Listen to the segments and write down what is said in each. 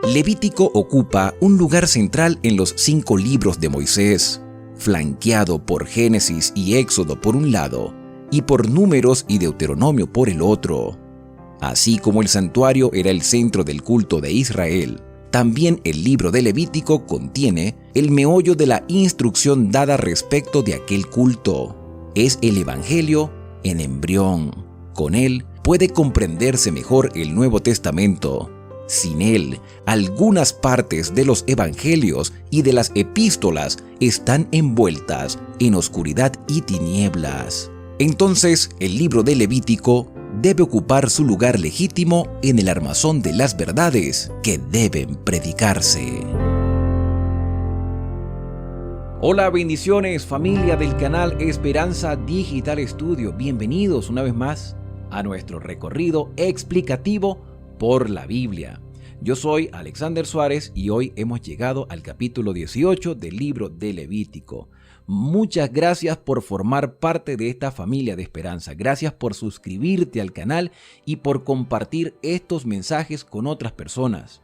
Levítico ocupa un lugar central en los 5 libros de Moisés, flanqueado por Génesis y Éxodo por un lado y por Números y Deuteronomio por el otro. Así como el santuario era el centro del culto de Israel, también el libro de Levítico contiene el meollo de la instrucción dada respecto de aquel culto. Es el Evangelio en embrión. Con él puede comprenderse mejor el Nuevo Testamento. Sin él, algunas partes de los evangelios y de las epístolas están envueltas en oscuridad y tinieblas. Entonces, el libro de Levítico debe ocupar su lugar legítimo en el armazón de las verdades que deben predicarse. Hola, bendiciones, familia del canal Esperanza Digital Studio. Bienvenidos una vez más a nuestro recorrido explicativo por la Biblia. Yo soy Alexander Suárez y hoy hemos llegado al capítulo 18 del libro de Levítico. Muchas gracias por formar parte de esta familia de esperanza. Gracias por suscribirte al canal y por compartir estos mensajes con otras personas.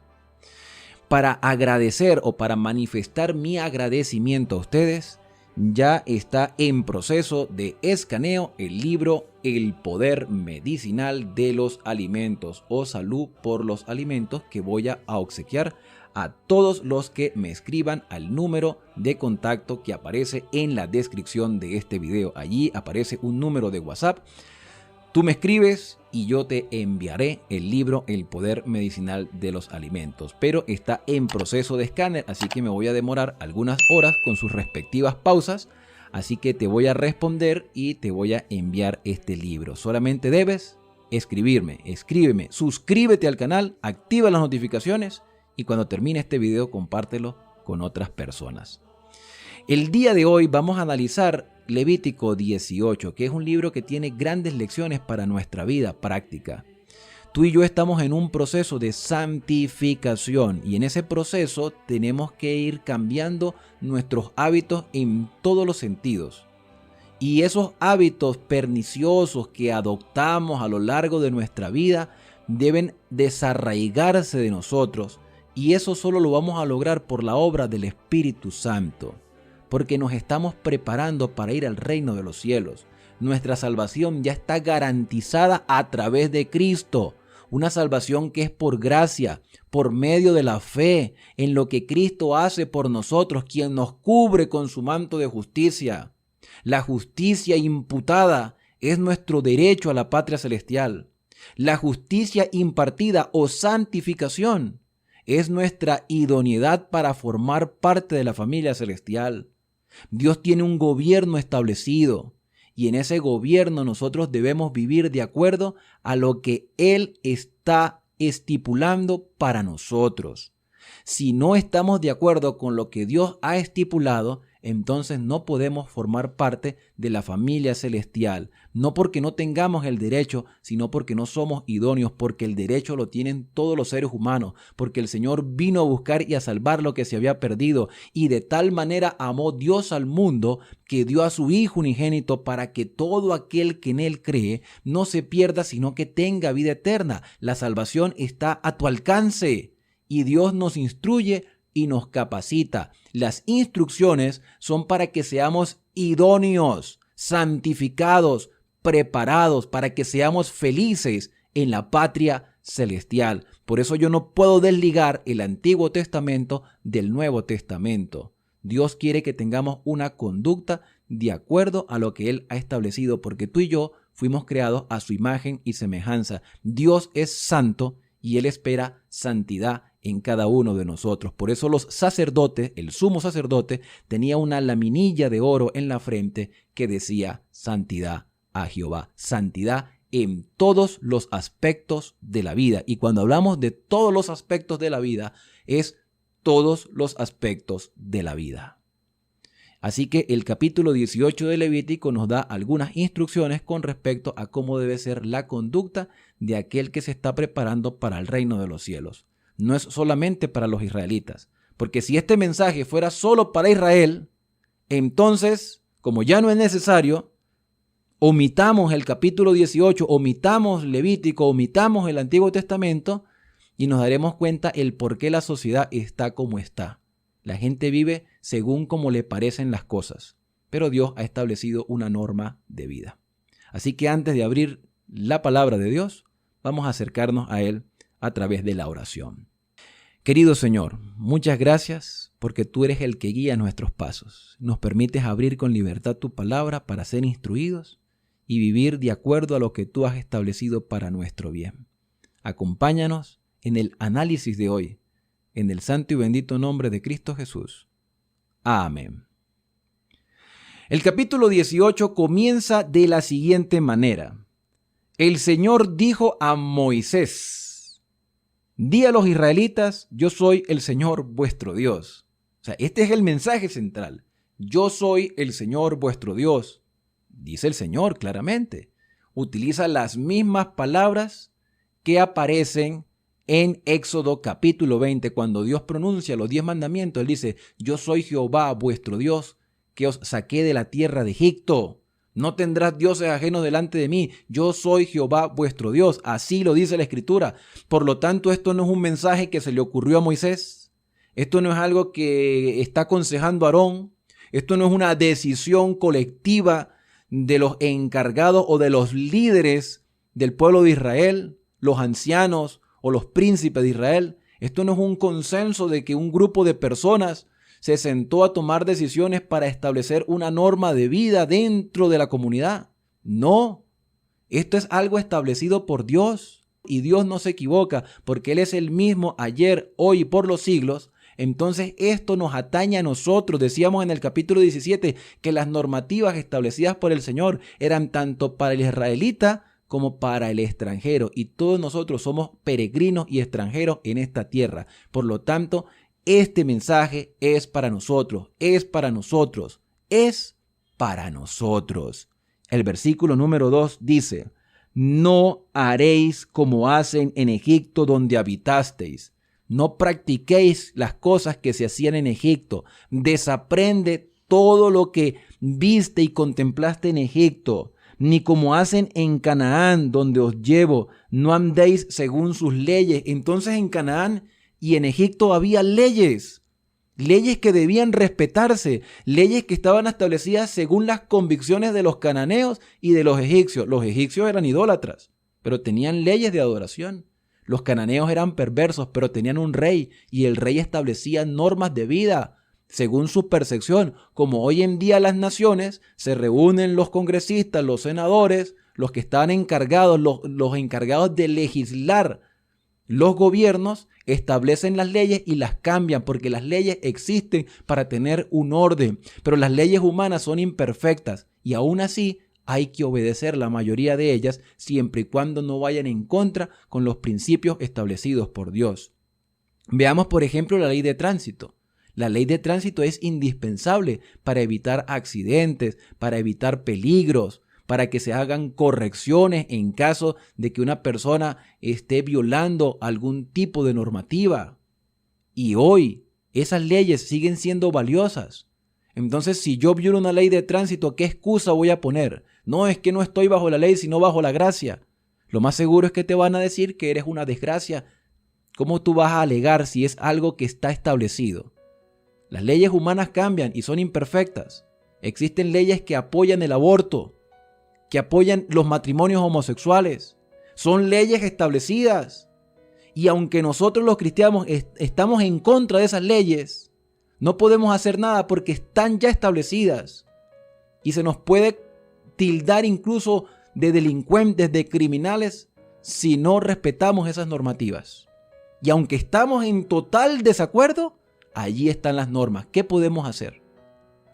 Para agradecer o para manifestar mi agradecimiento a ustedes, ya está en proceso de escaneo el libro El Poder Medicinal de los Alimentos o Salud por los Alimentos, que voy a obsequiar a todos los que me escriban al número de contacto que aparece en la descripción de este video. Allí aparece un número de WhatsApp. Tú me escribes y yo te enviaré el libro El Poder Medicinal de los Alimentos, pero está en proceso de escáner, así que me voy a demorar algunas horas con sus respectivas pausas, así que te voy a responder y te voy a enviar este libro. Solamente debes escribirme, escríbeme, suscríbete al canal, activa las notificaciones y cuando termine este video compártelo con otras personas. El día de hoy vamos a analizar Levítico 18, que es un libro que tiene grandes lecciones para nuestra vida práctica. Tú y yo estamos en un proceso de santificación y en ese proceso tenemos que ir cambiando nuestros hábitos en todos los sentidos. Y esos hábitos perniciosos que adoptamos a lo largo de nuestra vida deben desarraigarse de nosotros y eso solo lo vamos a lograr por la obra del Espíritu Santo. Porque nos estamos preparando para ir al reino de los cielos. Nuestra salvación ya está garantizada a través de Cristo. Una salvación que es por gracia, por medio de la fe, en lo que Cristo hace por nosotros, quien nos cubre con su manto de justicia. La justicia imputada es nuestro derecho a la patria celestial. La justicia impartida o santificación es nuestra idoneidad para formar parte de la familia celestial. Dios tiene un gobierno establecido y en ese gobierno nosotros debemos vivir de acuerdo a lo que Él está estipulando para nosotros. Si no estamos de acuerdo con lo que Dios ha estipulado, entonces no podemos formar parte de la familia celestial. No porque no tengamos el derecho, sino porque no somos idóneos, porque el derecho lo tienen todos los seres humanos, porque el Señor vino a buscar y a salvar lo que se había perdido. Y de tal manera amó Dios al mundo que dio a su Hijo unigénito para que todo aquel que en Él cree no se pierda, sino que tenga vida eterna. La salvación está a tu alcance y Dios nos instruye y nos capacita. Las instrucciones son para que seamos idóneos, santificados, preparados, para que seamos felices en la patria celestial. Por eso yo no puedo desligar el Antiguo Testamento del Nuevo Testamento. Dios quiere que tengamos una conducta de acuerdo a lo que Él ha establecido, porque tú y yo fuimos creados a su imagen y semejanza. Dios es santo y Él espera santidad en cada uno de nosotros. Por eso los sacerdotes, el sumo sacerdote, tenía una laminilla de oro en la frente que decía santidad a Jehová. Santidad en todos los aspectos de la vida. Y cuando hablamos de todos los aspectos de la vida, es todos los aspectos de la vida. Así que el capítulo 18 de Levítico nos da algunas instrucciones con respecto a cómo debe ser la conducta de aquel que se está preparando para el reino de los cielos. No es solamente para los israelitas, porque si este mensaje fuera solo para Israel, entonces, como ya no es necesario, omitamos el capítulo 18, omitamos Levítico, omitamos el Antiguo Testamento y nos daremos cuenta el por qué la sociedad está como está. La gente vive según como le parecen las cosas, pero Dios ha establecido una norma de vida. Así que antes de abrir la palabra de Dios, vamos a acercarnos a Él a través de la oración. Querido Señor, muchas gracias porque tú eres el que guía nuestros pasos. Nos permites abrir con libertad tu palabra para ser instruidos y vivir de acuerdo a lo que tú has establecido para nuestro bien. Acompáñanos en el análisis de hoy, en el santo y bendito nombre de Cristo Jesús. Amén. El capítulo 18 comienza de la siguiente manera. El Señor dijo a Moisés: di a los israelitas, yo soy el Señor vuestro Dios. O sea, este es el mensaje central. Yo soy el Señor vuestro Dios. Dice el Señor claramente. Utiliza las mismas palabras que aparecen en Éxodo capítulo 20, cuando Dios pronuncia los 10 mandamientos. Él dice: yo soy Jehová vuestro Dios, que os saqué de la tierra de Egipto. No tendrás dioses ajenos delante de mí. Yo soy Jehová vuestro Dios. Así lo dice la Escritura. Por lo tanto, esto no es un mensaje que se le ocurrió a Moisés. Esto no es algo que está aconsejando Aarón. Esto no es una decisión colectiva de los encargados o de los líderes del pueblo de Israel, los ancianos o los príncipes de Israel. Esto no es un consenso de que un grupo de personas se sentó a tomar decisiones para establecer una norma de vida dentro de la comunidad. No, esto es algo establecido por Dios, y Dios no se equivoca porque Él es el mismo ayer, hoy y por los siglos. Entonces esto nos atañe a nosotros. Decíamos en el capítulo 17 que las normativas establecidas por el Señor eran tanto para el israelita como para el extranjero, y todos nosotros somos peregrinos y extranjeros en esta tierra. Por lo tanto, este mensaje es para nosotros, es para nosotros, es para nosotros. El versículo número 2 dice: no haréis como hacen en Egipto donde habitasteis. No practiquéis las cosas que se hacían en Egipto. Desaprende todo lo que viste y contemplaste en Egipto. Ni como hacen en Canaán, donde os llevo, no andéis según sus leyes. Entonces en Canaán y en Egipto había leyes que debían respetarse, leyes que estaban establecidas según las convicciones de los cananeos y de los egipcios. Los egipcios eran idólatras, pero tenían leyes de adoración. Los cananeos eran perversos, pero tenían un rey, y el rey establecía normas de vida según su percepción. Como hoy en día las naciones se reúnen los congresistas, los senadores, los que están encargados, los encargados de legislar. Los gobiernos establecen las leyes y las cambian, porque las leyes existen para tener un orden, pero las leyes humanas son imperfectas y aún así hay que obedecer la mayoría de ellas, siempre y cuando no vayan en contra con los principios establecidos por Dios. Veamos, por ejemplo, la ley de tránsito. La ley de tránsito es indispensable para evitar accidentes, para evitar peligros, para que se hagan correcciones en caso de que una persona esté violando algún tipo de normativa. Y hoy esas leyes siguen siendo valiosas. Entonces, si yo violo una ley de tránsito, ¿qué excusa voy a poner? No, es que no estoy bajo la ley, sino bajo la gracia. Lo más seguro es que te van a decir que eres una desgracia. ¿Cómo tú vas a alegar si es algo que está establecido? Las leyes humanas cambian y son imperfectas. Existen leyes que apoyan el aborto, que apoyan los matrimonios homosexuales. Son leyes establecidas. Y aunque nosotros los cristianos estamos en contra de esas leyes, no podemos hacer nada porque están ya establecidas. Y se nos puede tildar incluso de delincuentes, de criminales, si no respetamos esas normativas. Y aunque estamos en total desacuerdo, allí están las normas. ¿Qué podemos hacer?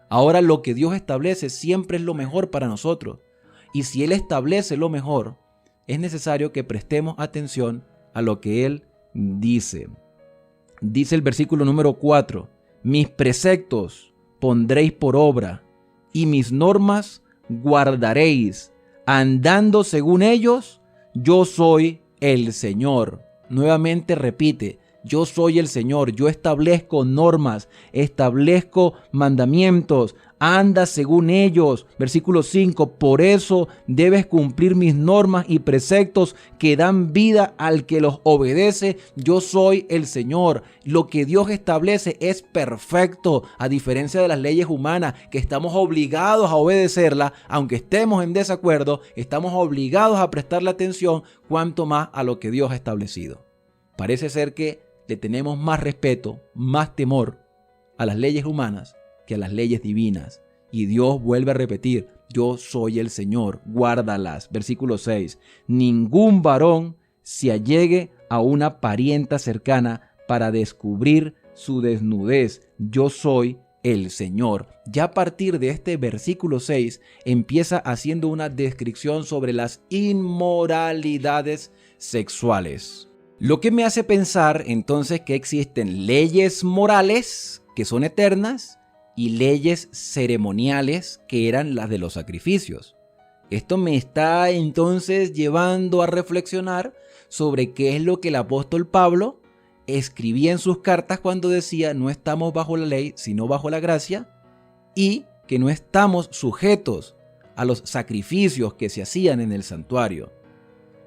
Ahora, lo que Dios establece siempre es lo mejor para nosotros. Y si Él establece lo mejor, es necesario que prestemos atención a lo que Él dice. Dice el versículo número 4: mis preceptos pondréis por obra, y mis normas guardaréis. Andando según ellos, yo soy el Señor. Nuevamente repite: Yo soy el Señor, yo establezco normas, establezco mandamientos, anda según ellos. Versículo 5, por eso debes cumplir mis normas y preceptos que dan vida al que los obedece. Yo soy el Señor. Lo que Dios establece es perfecto, a diferencia de las leyes humanas, que estamos obligados a obedecerlas, aunque estemos en desacuerdo, estamos obligados a prestarle atención, cuanto más a lo que Dios ha establecido. Parece ser que le tenemos más respeto, más temor a las leyes humanas que a las leyes divinas. Y Dios vuelve a repetir, yo soy el Señor, guárdalas. Versículo 6, ningún varón se allegue a una parienta cercana para descubrir su desnudez. Yo soy el Señor. Ya a partir de este versículo 6 empieza haciendo una descripción sobre las inmoralidades sexuales. Lo que me hace pensar entonces que existen leyes morales que son eternas y leyes ceremoniales que eran las de los sacrificios. Esto me está entonces llevando a reflexionar sobre qué es lo que el apóstol Pablo escribía en sus cartas cuando decía no estamos bajo la ley sino bajo la gracia, y que no estamos sujetos a los sacrificios que se hacían en el santuario.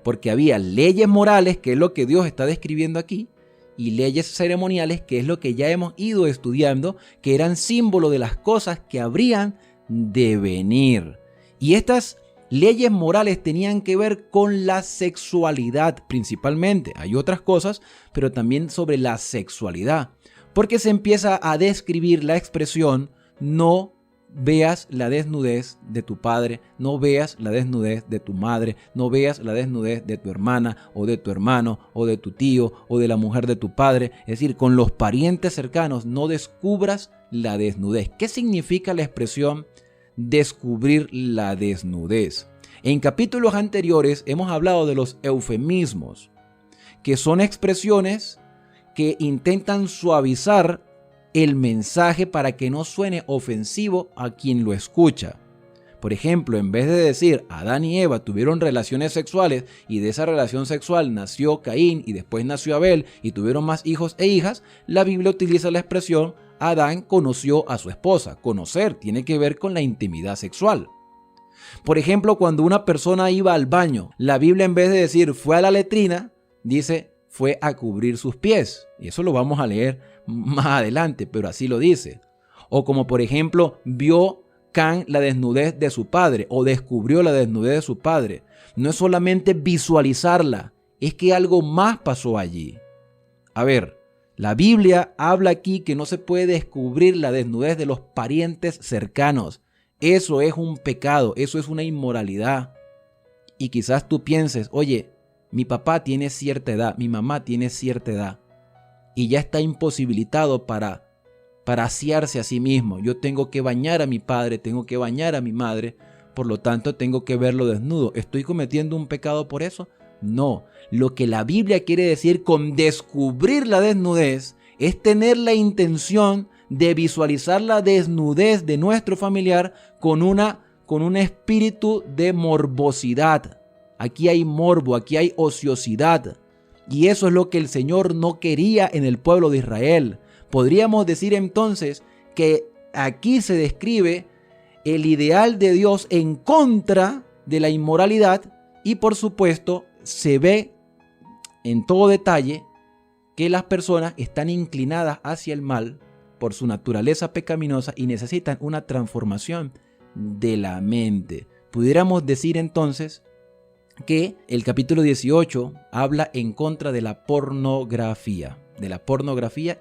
Porque había leyes morales, que es lo que Dios está describiendo aquí, y leyes ceremoniales, que es lo que ya hemos ido estudiando, que eran símbolo de las cosas que habrían de venir. Y estas leyes morales tenían que ver con la sexualidad principalmente. Hay otras cosas, pero también sobre la sexualidad. Porque se empieza a describir la expresión no veas la desnudez de tu padre, no veas la desnudez de tu madre, no veas la desnudez de tu hermana o de tu hermano o de tu tío o de la mujer de tu padre. Es decir, con los parientes cercanos no descubras la desnudez. ¿Qué significa la expresión descubrir la desnudez? En capítulos anteriores hemos hablado de los eufemismos, que son expresiones que intentan suavizar el mensaje para que no suene ofensivo a quien lo escucha. Por ejemplo, en vez de decir Adán y Eva tuvieron relaciones sexuales y de esa relación sexual nació Caín y después nació Abel y tuvieron más hijos e hijas, la Biblia utiliza la expresión Adán conoció a su esposa. Conocer tiene que ver con la intimidad sexual. Por ejemplo, cuando una persona iba al baño, la Biblia en vez de decir fue a la letrina, dice fue a cubrir sus pies. Y eso lo vamos a leer más adelante, pero así lo dice. O como por ejemplo, vio Can la desnudez de su padre o descubrió la desnudez de su padre. No es solamente visualizarla, es que algo más pasó allí. A ver, la Biblia habla aquí que no se puede descubrir la desnudez de los parientes cercanos. Eso es un pecado, eso es una inmoralidad. Y quizás tú pienses, oye, mi papá tiene cierta edad, mi mamá tiene cierta edad y ya está imposibilitado para asearse a sí mismo. Yo tengo que bañar a mi padre, tengo que bañar a mi madre, por lo tanto tengo que verlo desnudo. ¿Estoy cometiendo un pecado por eso? No. Lo que la Biblia quiere decir con descubrir la desnudez es tener la intención de visualizar la desnudez de nuestro familiar con un espíritu de morbosidad. Aquí hay morbo, aquí hay ociosidad. Y eso es lo que el Señor no quería en el pueblo de Israel. Podríamos decir entonces que aquí se describe el ideal de Dios en contra de la inmoralidad y por supuesto se ve en todo detalle que las personas están inclinadas hacia el mal por su naturaleza pecaminosa y necesitan una transformación de la mente. Pudiéramos decir entonces que el capítulo 18 habla en contra de la pornografía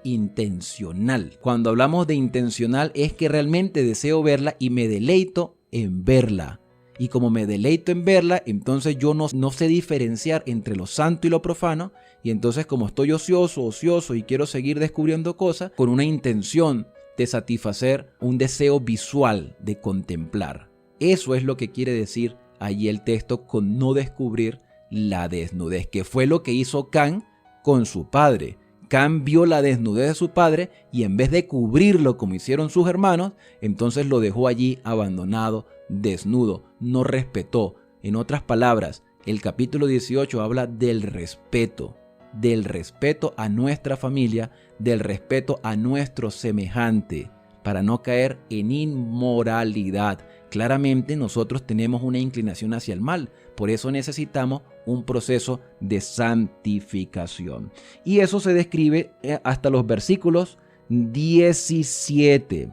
intencional. Cuando hablamos de intencional es que realmente deseo verla y me deleito en verla. Y como me deleito en verla, entonces yo no sé diferenciar entre lo santo y lo profano. Y entonces como estoy ocioso y quiero seguir descubriendo cosas con una intención de satisfacer un deseo visual de contemplar. Eso es lo que quiere decir allí el texto con no descubrir la desnudez, que fue lo que hizo Can con su padre. Can vio la desnudez de su padre y en vez de cubrirlo como hicieron sus hermanos, entonces lo dejó allí abandonado, desnudo, no respetó. En otras palabras, el capítulo 18 habla del respeto. del respeto a nuestra familia, del respeto a nuestro semejante, para no caer en inmoralidad. Claramente nosotros tenemos una inclinación hacia el mal, por eso necesitamos un proceso de santificación. Y eso se describe hasta los versículos 17.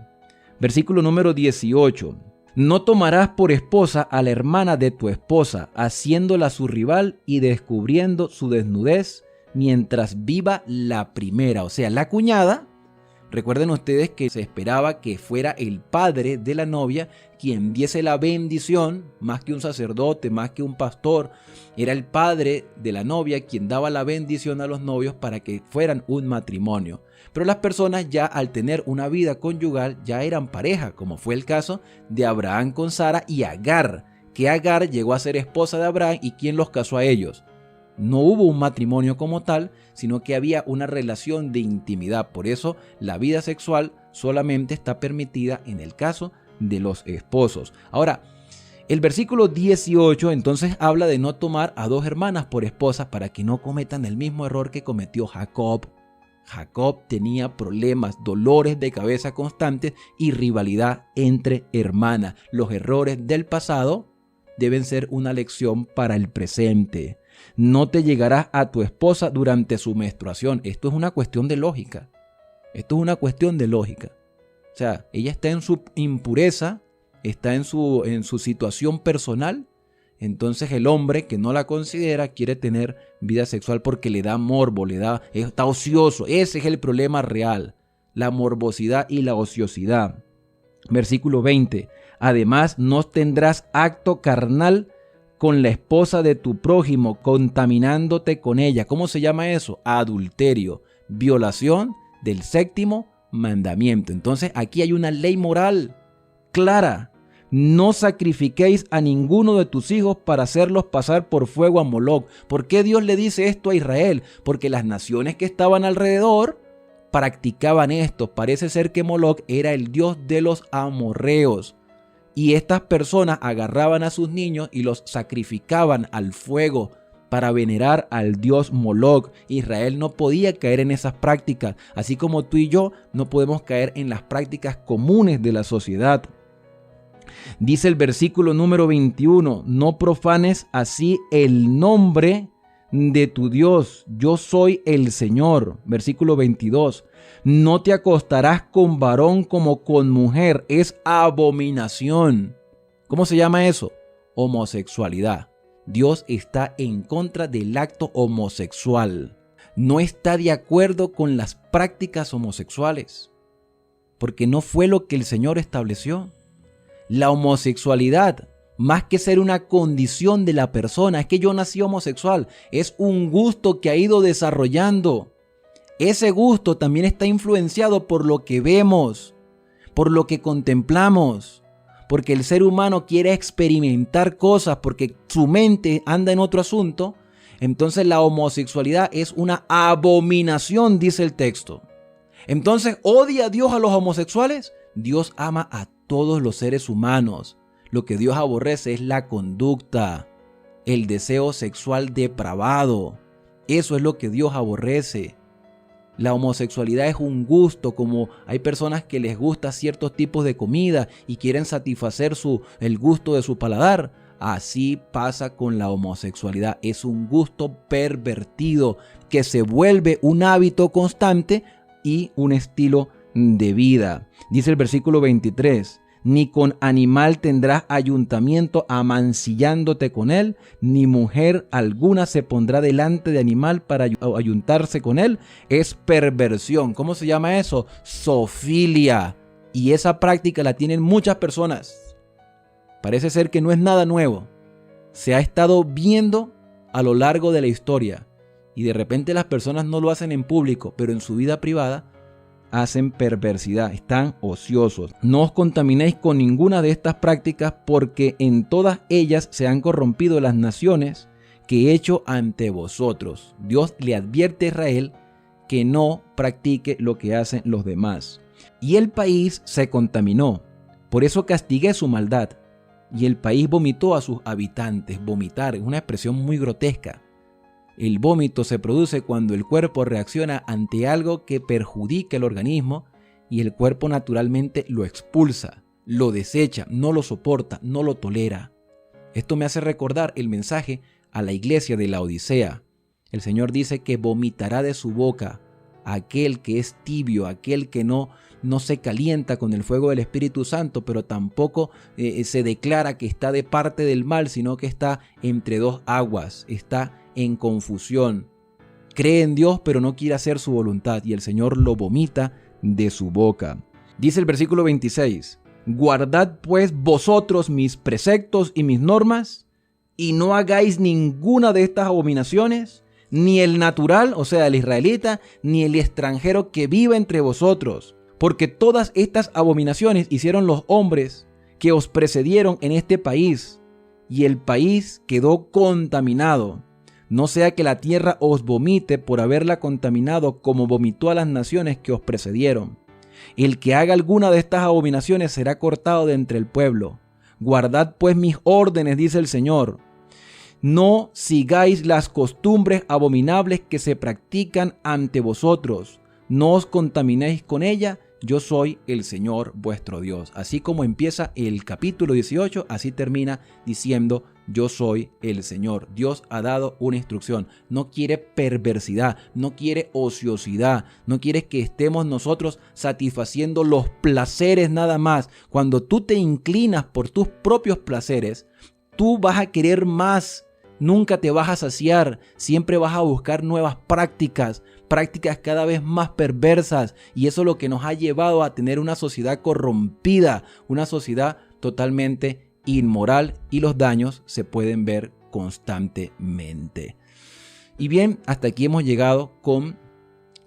Versículo número 18. No tomarás por esposa a la hermana de tu esposa, haciéndola su rival y descubriendo su desnudez mientras viva la primera, o sea, la cuñada. Recuerden ustedes que se esperaba que fuera el padre de la novia quien diese la bendición, más que un sacerdote, más que un pastor. Era el padre de la novia quien daba la bendición a los novios para que fueran un matrimonio. Pero las personas ya al tener una vida conyugal ya eran pareja, como fue el caso de Abraham con Sara y Agar, que Agar llegó a ser esposa de Abraham y quien los casó a ellos. No hubo un matrimonio como tal, sino que había una relación de intimidad. Por eso la vida sexual solamente está permitida en el caso de los esposos. Ahora, el versículo 18 entonces habla de no tomar a dos hermanas por esposas para que no cometan el mismo error que cometió Jacob. Jacob tenía problemas, dolores de cabeza constantes y rivalidad entre hermanas. Los errores del pasado deben ser una lección para el presente. No te llegarás a tu esposa durante su menstruación. Esto es una cuestión de lógica. Esto es una cuestión de lógica. O sea, ella está en su impureza, está en su situación personal. Entonces el hombre que no la considera quiere tener vida sexual porque le da morbo, está ocioso. Ese es el problema real. La morbosidad y la ociosidad. Versículo 20. Además, no tendrás acto carnal con la esposa de tu prójimo, contaminándote con ella. ¿Cómo se llama eso? Adulterio, violación del séptimo mandamiento. Entonces aquí hay una ley moral clara. No sacrifiquéis a ninguno de tus hijos para hacerlos pasar por fuego a Moloc. ¿Por qué Dios le dice esto a Israel? Porque las naciones que estaban alrededor practicaban esto. Parece ser que Moloc era el dios de los amorreos. Y estas personas agarraban a sus niños y los sacrificaban al fuego para venerar al dios Moloc. Israel no podía caer en esas prácticas, así como tú y yo no podemos caer en las prácticas comunes de la sociedad. Dice el versículo número 21, no profanes así el nombre de tu Dios, yo soy el Señor. Versículo 22, no te acostarás con varón como con mujer, es abominación. ¿Cómo se llama eso? Homosexualidad. Dios está en contra del acto homosexual. No está de acuerdo con las prácticas homosexuales, porque no fue lo que el Señor estableció. La homosexualidad, más que ser una condición de la persona, es que yo nací homosexual, es un gusto que ha ido desarrollando. Ese gusto también está influenciado por lo que vemos, por lo que contemplamos, porque el ser humano quiere experimentar cosas, porque su mente anda en otro asunto. Entonces la homosexualidad es una abominación, dice el texto. Entonces, ¿odia a Dios a los homosexuales? Dios ama a todos los seres humanos. Lo que Dios aborrece es la conducta, el deseo sexual depravado. Eso es lo que Dios aborrece. La homosexualidad es un gusto, como hay personas que les gusta ciertos tipos de comida y quieren satisfacer el gusto de su paladar. Así pasa con la homosexualidad. Es un gusto pervertido que se vuelve un hábito constante y un estilo de vida. Dice el versículo 23, ni con animal tendrás ayuntamiento amancillándote con él, ni mujer alguna se pondrá delante de animal para ayuntarse con él. Es perversión. ¿Cómo se llama eso? Zoofilia. Y esa práctica la tienen muchas personas. Parece ser que no es nada nuevo. Se ha estado viendo a lo largo de la historia. Y de repente las personas no lo hacen en público, pero en su vida privada hacen perversidad, están ociosos. No os contaminéis con ninguna de estas prácticas, porque en todas ellas se han corrompido las naciones que he hecho ante vosotros. Dios le advierte a Israel que no practique lo que hacen los demás. Y el país se contaminó, por eso castigué su maldad. Y el país vomitó a sus habitantes. Vomitar es una expresión muy grotesca. El vómito se produce cuando el cuerpo reacciona ante algo que perjudica el organismo y el cuerpo naturalmente lo expulsa, lo desecha, no lo soporta, no lo tolera. Esto me hace recordar el mensaje a la iglesia de la Odisea. El Señor dice que vomitará de su boca aquel que es tibio, aquel que no se calienta con el fuego del Espíritu Santo, pero tampoco se declara que está de parte del mal, sino que está entre dos aguas, está en confusión. Cree en Dios, pero no quiere hacer su voluntad, y el Señor lo vomita de su boca. Dice el versículo 26, guardad pues vosotros mis preceptos y mis normas, y no hagáis ninguna de estas abominaciones, ni el natural, o sea, el israelita, ni el extranjero que viva entre vosotros. Porque todas estas abominaciones hicieron los hombres que os precedieron en este país, y el país quedó contaminado. No sea que la tierra os vomite por haberla contaminado como vomitó a las naciones que os precedieron. El que haga alguna de estas abominaciones será cortado de entre el pueblo. Guardad pues mis órdenes, dice el Señor. No sigáis las costumbres abominables que se practican ante vosotros. No os contaminéis con ella. Yo soy el Señor vuestro Dios. Así como empieza el capítulo 18, así termina diciendo, yo soy el Señor. Dios ha dado una instrucción. No quiere perversidad, no quiere ociosidad, no quiere que estemos nosotros satisfaciendo los placeres nada más. Cuando tú te inclinas por tus propios placeres, tú vas a querer más. Nunca te vas a saciar, siempre vas a buscar nuevas prácticas cada vez más perversas, y eso es lo que nos ha llevado a tener una sociedad corrompida, una sociedad totalmente inmoral, y los daños se pueden ver constantemente. Y bien, hasta aquí hemos llegado con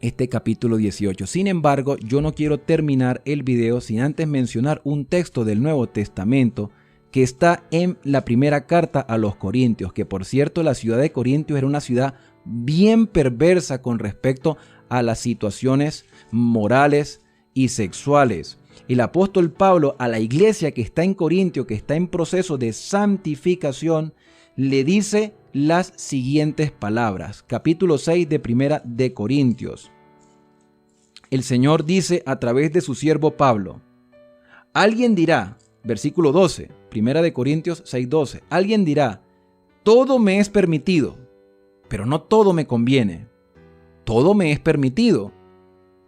este capítulo 18. Sin embargo, yo no quiero terminar el video sin antes mencionar un texto del Nuevo Testamento que está en la primera carta a los Corintios, que por cierto la ciudad de Corintios era una ciudad bien perversa con respecto a las situaciones morales y sexuales. El apóstol Pablo a la iglesia que está en Corintio, que está en proceso de santificación, le dice las siguientes palabras. Capítulo 6 de Primera de Corintios. El Señor dice a través de su siervo Pablo, alguien dirá, versículo 12, Primera de Corintios 6:12. Alguien dirá, todo me es permitido, pero no todo me conviene. Todo me es permitido,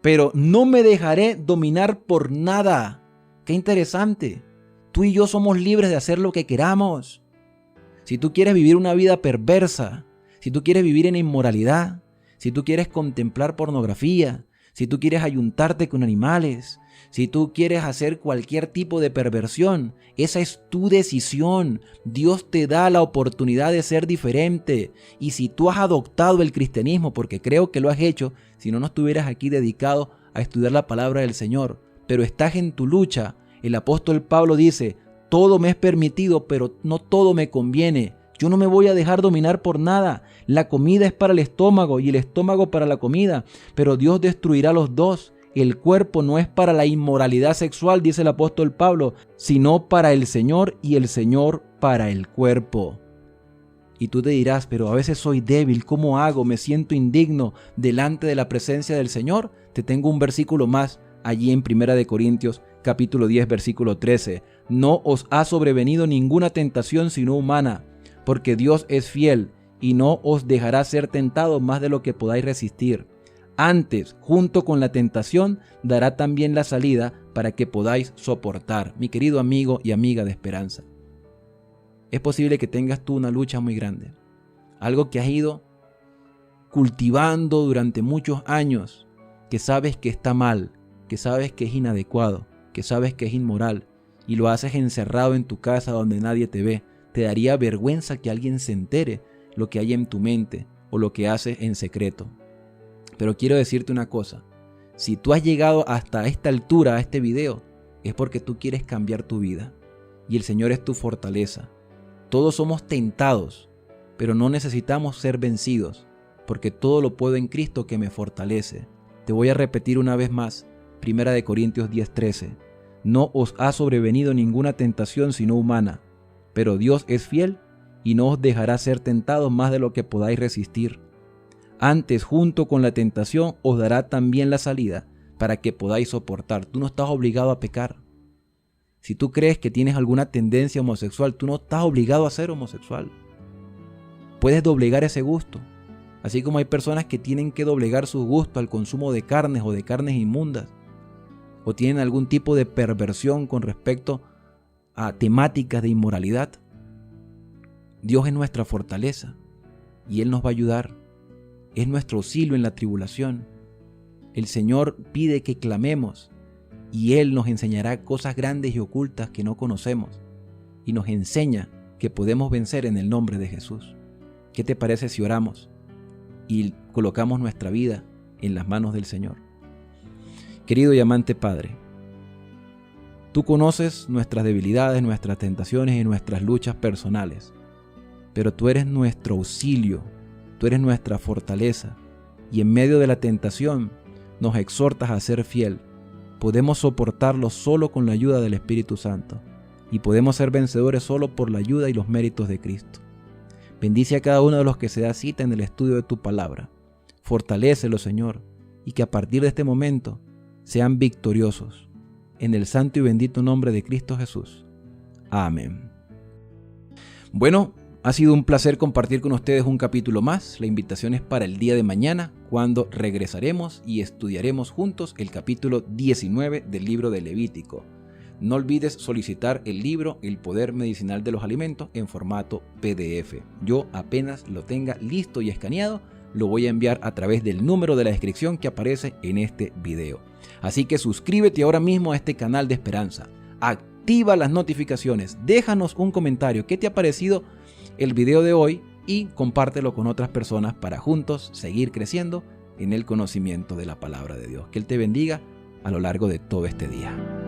pero no me dejaré dominar por nada. Qué interesante. Tú y yo somos libres de hacer lo que queramos. Si tú quieres vivir una vida perversa, si tú quieres vivir en inmoralidad, si tú quieres contemplar pornografía, si tú quieres ayuntarte con animales, si tú quieres hacer cualquier tipo de perversión, esa es tu decisión. Dios te da la oportunidad de ser diferente. Y si tú has adoptado el cristianismo, porque creo que lo has hecho, si no, no estuvieras aquí dedicado a estudiar la palabra del Señor, pero estás en tu lucha, el apóstol Pablo dice, todo me es permitido, pero no todo me conviene. Yo no me voy a dejar dominar por nada. La comida es para el estómago y el estómago para la comida, pero Dios destruirá los dos. El cuerpo no es para la inmoralidad sexual, dice el apóstol Pablo, sino para el Señor y el Señor para el cuerpo. Y tú te dirás, pero a veces soy débil, ¿cómo hago? Me siento indigno delante de la presencia del Señor. Te tengo un versículo más allí en 1 Corintios capítulo 10 versículo 13. No os ha sobrevenido ninguna tentación sino humana, porque Dios es fiel y no os dejará ser tentados más de lo que podáis resistir. Antes, junto con la tentación, dará también la salida para que podáis soportar. Mi querido amigo y amiga de esperanza, es posible que tengas tú una lucha muy grande. Algo que has ido cultivando durante muchos años, que sabes que está mal, que sabes que es inadecuado, que sabes que es inmoral, y lo haces encerrado en tu casa donde nadie te ve. Te daría vergüenza que alguien se entere lo que hay en tu mente o lo que haces en secreto. Pero quiero decirte una cosa, si tú has llegado hasta esta altura, a este video, es porque tú quieres cambiar tu vida y el Señor es tu fortaleza. Todos somos tentados, pero no necesitamos ser vencidos, porque todo lo puedo en Cristo que me fortalece. Te voy a repetir una vez más, 1 Corintios 10:13. No os ha sobrevenido ninguna tentación sino humana, pero Dios es fiel y no os dejará ser tentados más de lo que podáis resistir. Antes, junto con la tentación, os dará también la salida para que podáis soportar. Tú no estás obligado a pecar. Si tú crees que tienes alguna tendencia homosexual, tú no estás obligado a ser homosexual. Puedes doblegar ese gusto. Así como hay personas que tienen que doblegar su gusto al consumo de carnes o de carnes inmundas, o tienen algún tipo de perversión con respecto a temáticas de inmoralidad. Dios es nuestra fortaleza y Él nos va a ayudar. Es nuestro auxilio en la tribulación. El Señor pide que clamemos y Él nos enseñará cosas grandes y ocultas que no conocemos y nos enseña que podemos vencer en el nombre de Jesús. ¿Qué te parece si oramos y colocamos nuestra vida en las manos del Señor? Querido y amante Padre, tú conoces nuestras debilidades, nuestras tentaciones y nuestras luchas personales, pero tú eres nuestro auxilio, tú eres nuestra fortaleza, y en medio de la tentación nos exhortas a ser fiel. Podemos soportarlo solo con la ayuda del Espíritu Santo, y podemos ser vencedores solo por la ayuda y los méritos de Cristo. Bendice a cada uno de los que se da cita en el estudio de tu palabra. Fortalécelo, Señor, y que a partir de este momento sean victoriosos. En el santo y bendito nombre de Cristo Jesús. Amén. Bueno, ha sido un placer compartir con ustedes un capítulo más. La invitación es para el día de mañana, cuando regresaremos y estudiaremos juntos el capítulo 19 del libro de Levítico. No olvides solicitar el libro El Poder Medicinal de los Alimentos en formato PDF. Yo apenas lo tenga listo y escaneado, lo voy a enviar a través del número de la descripción que aparece en este video. Así que suscríbete ahora mismo a este canal de esperanza. Activa las notificaciones, déjanos un comentario. ¿Qué te ha parecido el video de hoy? Y compártelo con otras personas para juntos seguir creciendo en el conocimiento de la palabra de Dios. Que Él te bendiga a lo largo de todo este día.